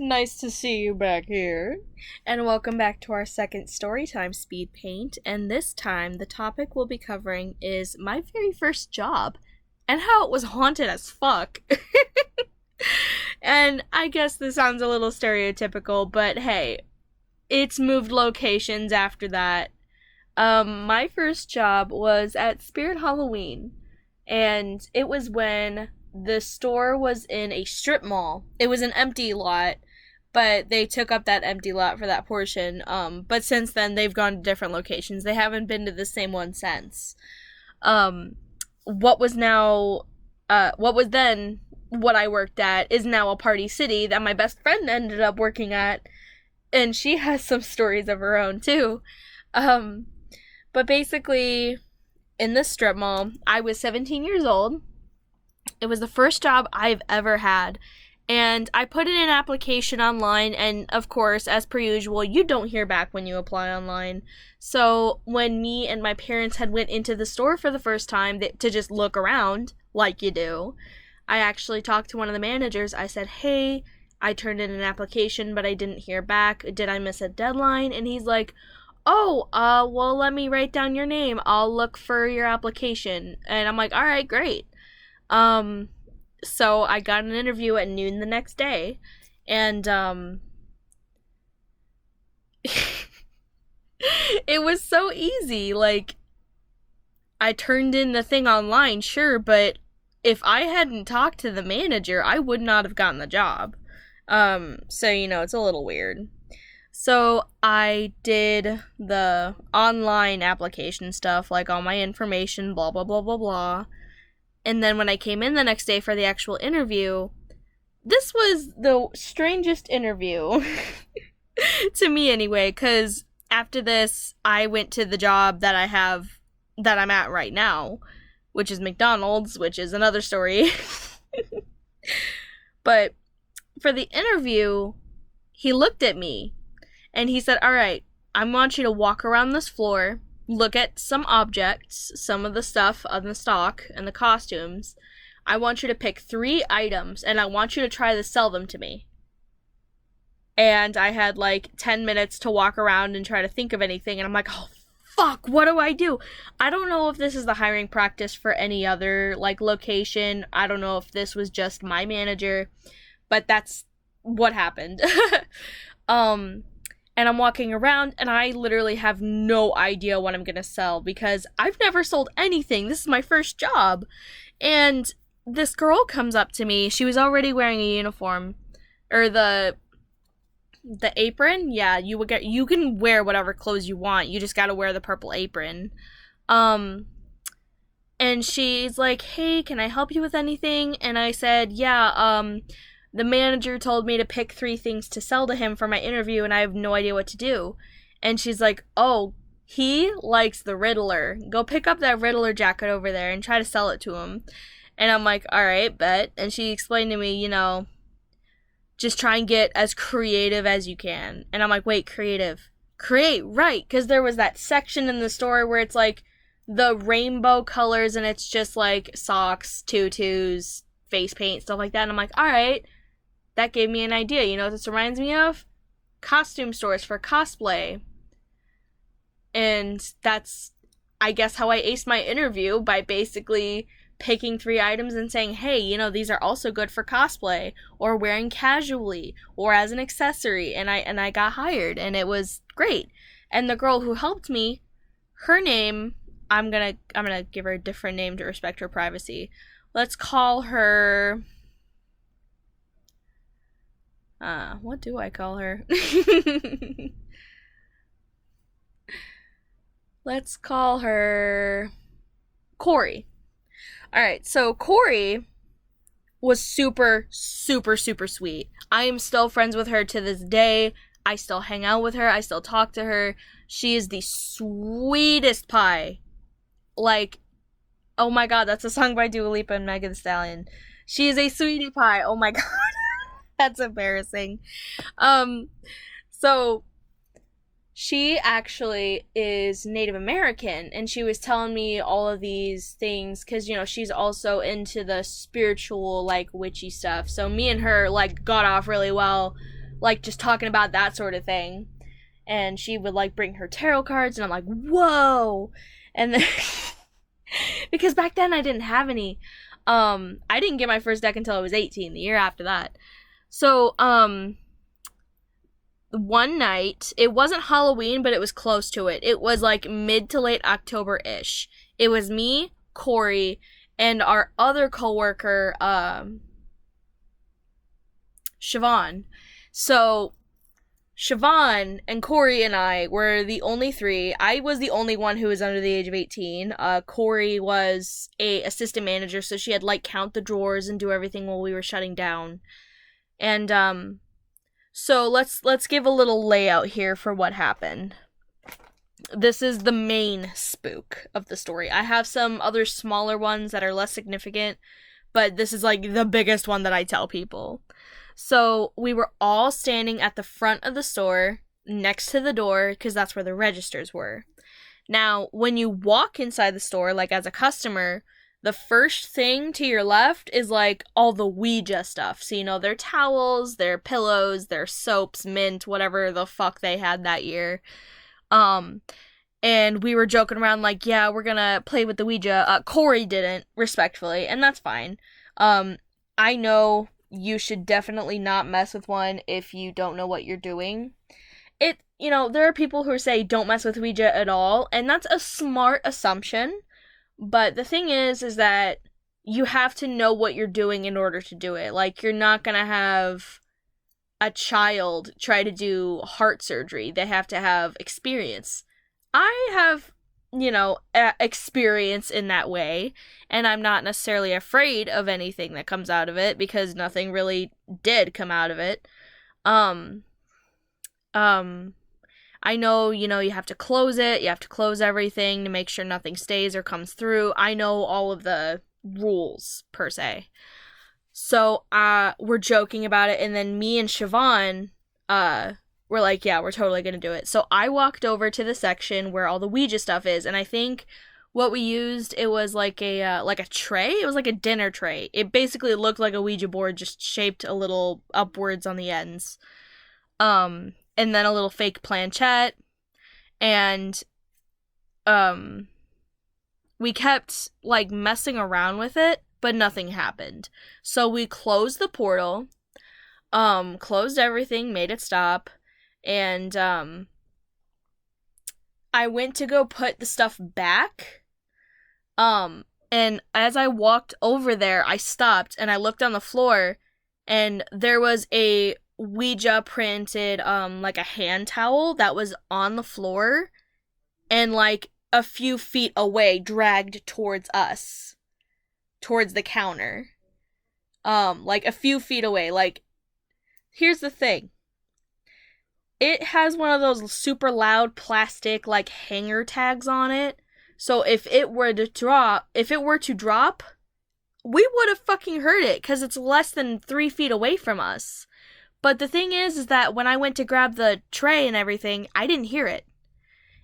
Nice to see you back here. And welcome back to our second Storytime Speed Paint. And this time, the topic we'll be covering is my very first job and how it was haunted as fuck. And I guess this sounds a little stereotypical, but hey, it's moved locations after that. My first job was at Spirit Halloween, and it was when the store was in a strip mall. It was an empty lot, but they took up that empty lot for that portion. But since then, they've gone to different locations. They haven't been to the same one since. What was then what I worked at is now a party city that my best friend ended up working at, and she has some stories of her own too. But basically, in this strip mall, I was 17 years old. It was the first job I've ever had. And I put in an application online, and of course, as per usual, you don't hear back when you apply online. So when me and my parents had went into the store for the first time to just look around, like you do, I actually talked to one of the managers. I said, hey, I turned in an application, but I didn't hear back. Did I miss a deadline? And he's like, oh, well, let me write down your name. I'll look for your application. And I'm like, all right, great. So I got an interview at noon the next day, and, it was so easy. Like, I turned in the thing online, sure, but if I hadn't talked to the manager, I would not have gotten the job. So, it's a little weird. So I did the online application stuff, like all my information, blah, blah, blah, blah, blah. And then when I came in the next day for the actual interview, this was the strangest interview, to me anyway, because after this, I went to the job that I'm at right now, which is McDonald's, which is another story. But for the interview, he looked at me and he said, all right, I want you to walk around this floor, look at some objects, some of the stuff on the stock and the costumes. I want you to pick 3 items, and I want you to try to sell them to me. And I had like 10 minutes to walk around and try to think of anything, and I'm like, oh, fuck, what do I do? I don't know if this is the hiring practice for any other, like, location. I don't know if this was just my manager, but that's what happened. And I'm walking around, and I literally have no idea what I'm gonna sell, because I've never sold anything. This is my first job. And this girl comes up to me. She was already wearing a uniform. Or the apron? Yeah, you can wear whatever clothes you want. You just gotta wear the purple apron. And she's like, hey, can I help you with anything? And I said, yeah, the manager told me to pick 3 things to sell to him for my interview, and I have no idea what to do. And she's like, oh, he likes the Riddler. Go pick up that Riddler jacket over there and try to sell it to him. And I'm like, all right, bet. And she explained to me, just try and get as creative as you can. And I'm like, wait, creative. Create, right, because there was that section in the store where it's like the rainbow colors, and it's just like socks, tutus, face paint, stuff like that. And I'm like, all right. That gave me an idea. You know what this reminds me of? Costume stores for cosplay. And that's, I guess, how I aced my interview, by basically picking 3 items and saying, hey, these are also good for cosplay, or wearing casually, or as an accessory. And I got hired, and it was great. And the girl who helped me, her name, I'm gonna give her a different name to respect her privacy. Let's call her, what do I call her? Let's call her Corey. Alright, so Corey was super, super, super sweet. I am still friends with her to this day. I still hang out with her. I still talk to her. She is the sweetest pie. Like, oh my god, that's a song by Dua Lipa and Megan Thee Stallion. She is a sweetie pie. Oh my god. That's embarrassing. So she actually is Native American, and she was telling me all of these things because, she's also into the spiritual, like, witchy stuff. So me and her, like, got off really well. like just talking about that sort of thing. And she would like bring her tarot cards, and I'm like, whoa. And then because back then I didn't have any. I didn't get my first deck until I was 18, the year after that. So one night, it wasn't Halloween, but it was close to it. It was like mid to late October-ish. It was me, Corey, and our other coworker, Siobhan. So Siobhan and Corey and I were the only three. I was the only one who was under the age of 18. Corey was a assistant manager, so she had like count the drawers and do everything while we were shutting down. And so let's give a little layout here for what happened. This is the main spook of the story. I have some other smaller ones that are less significant, but this is like the biggest one that I tell people. So we were all standing at the front of the store next to the door because that's where the registers were. Now, when you walk inside the store, like as a customer, the first thing to your left is like all the Ouija stuff. So, you know, their towels, their pillows, their soaps, mint, whatever the fuck they had that year. And we were joking around like, yeah, we're gonna play with the Ouija. Corey didn't, respectfully, and that's fine. I know you should definitely not mess with one if you don't know what you're doing. You know, there are people who say don't mess with Ouija at all, and that's a smart assumption. But the thing is that you have to know what you're doing in order to do it. Like, you're not gonna have a child try to do heart surgery. They have to have experience. I have, you know, experience in that way, and I'm not necessarily afraid of anything that comes out of it because nothing really did come out of it. I know, you know, you have to close it, you have to close everything to make sure nothing stays or comes through. I know all of the rules, per se. So, we're joking about it, and then me and Siobhan, we're like, yeah, we're totally gonna do it. So I walked over to the section where all the Ouija stuff is, and I think what we used, it was like a tray. It was like a dinner tray. It basically looked like a Ouija board, just shaped a little upwards on the ends. And then a little fake planchette, and we kept like messing around with it, but nothing happened. So we closed the portal, closed everything, made it stop, and I went to go put the stuff back, and as I walked over there, I stopped and I looked on the floor, and there was a Ouija printed like a hand towel that was on the floor and like a few feet away, dragged towards us, towards the counter, like a few feet away. Like, here's the thing, it has one of those super loud plastic like hanger tags on it, so if it were to drop, we would have fucking heard it because it's less than 3 feet away from us. But the thing is that when I went to grab the tray and everything, I didn't hear it.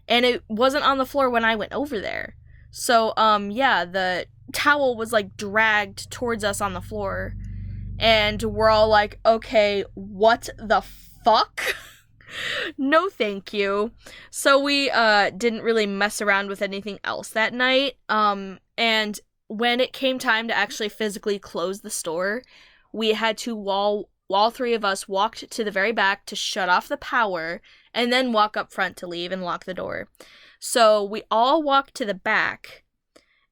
And it wasn't on the floor when I went over there. So, yeah, the towel was, like, dragged towards us on the floor. And we're all like, okay, what the fuck? No thank you. So we, didn't really mess around with anything else that night. And when it came time to actually physically close the store, we had to all three of us walked to the very back to shut off the power, and then walk up front to leave and lock the door. So we all walked to the back,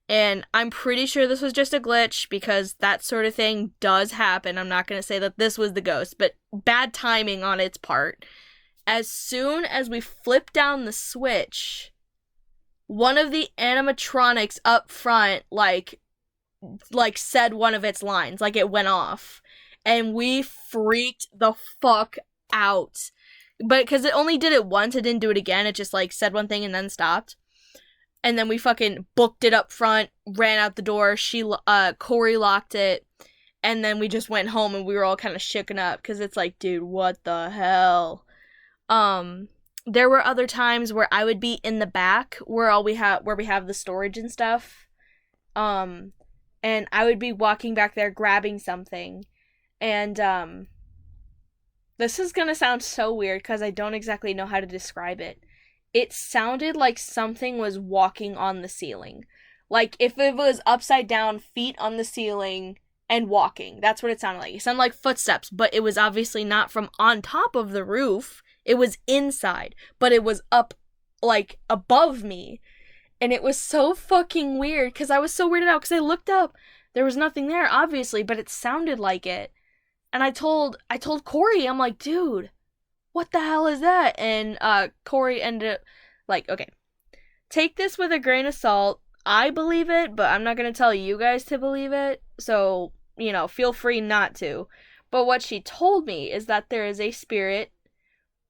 and I'm pretty sure this was just a glitch because that sort of thing does happen. I'm not going to say that this was the ghost, but bad timing on its part. As soon as we flipped down the switch, one of the animatronics up front, like said one of its lines, like it went off. And we freaked the fuck out. But because it only did it once, it didn't do it again. It just, like, said one thing and then stopped. And then we fucking booked it up front, ran out the door. Corey locked it. And then we just went home and we were all kind of shooken up. Because it's like, dude, what the hell? There were other times where I would be in the back where we have the storage and stuff. And I would be walking back there grabbing something. And, This is gonna sound so weird because I don't exactly know how to describe it. It sounded like something was walking on the ceiling. Like if it was upside down, feet on the ceiling and walking. That's what it sounded like. It sounded like footsteps, but it was obviously not from on top of the roof. It was inside, but it was up like above me. And it was so fucking weird because I was so weirded out because I looked up. There was nothing there, obviously, but it sounded like it. And I told Corey, I'm like, dude, what the hell is that? And Corey ended up like, okay, take this with a grain of salt. I believe it, but I'm not gonna tell you guys to believe it. So, feel free not to. But what she told me is that there is a spirit,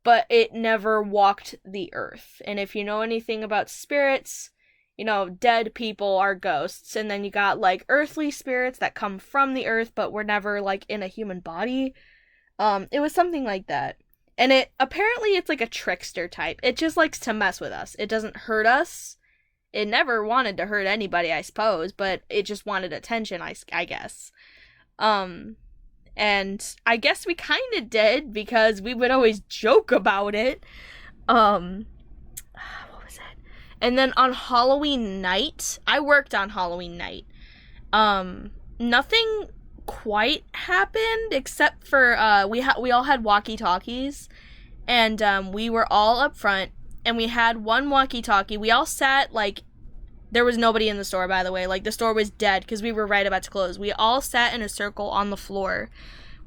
but it never walked the earth. And if you know anything about spirits, dead people are ghosts. And then you got like earthly spirits that come from the earth, but were never like in a human body. It was something like that. And it's like a trickster type. It just likes to mess with us. It doesn't hurt us. It never wanted to hurt anybody, I suppose, but it just wanted attention, I guess. And I guess we kind of did because we would always joke about it. What was it? And then on Halloween night, I worked on Halloween night. Nothing quite happened except for we all had walkie-talkies, and we were all up front, and we had one walkie-talkie. We all sat like there was nobody in the store, by the way. Like the store was dead because we were right about to close. We all sat in a circle on the floor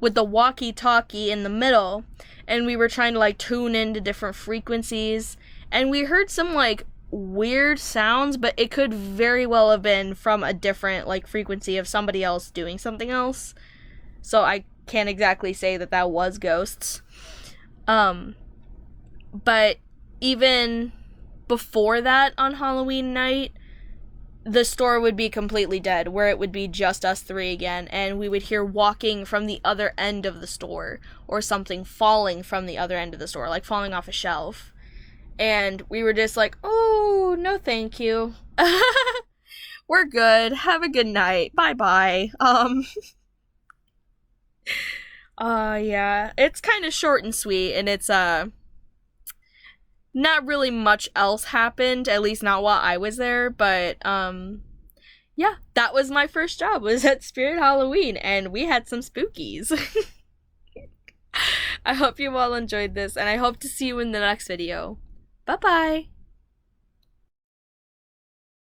with the walkie-talkie in the middle, and we were trying to like tune into different frequencies, and we heard some like weird sounds, but it could very well have been from a different like frequency of somebody else doing something else. So I can't exactly say that was ghosts. But even before that on Halloween night, the store would be completely dead, where it would be just us three again, and we would hear walking from the other end of the store, or something falling from the other end of the store, like falling off a shelf. And we were just like, oh, no thank you. We're good. Have a good night. Bye-bye. Yeah. It's kind of short and sweet, and it's, not really much else happened, at least not while I was there, but, yeah, that was my first job, was at Spirit Halloween, and we had some spookies. I hope you all enjoyed this, and I hope to see you in the next video. Bye-bye!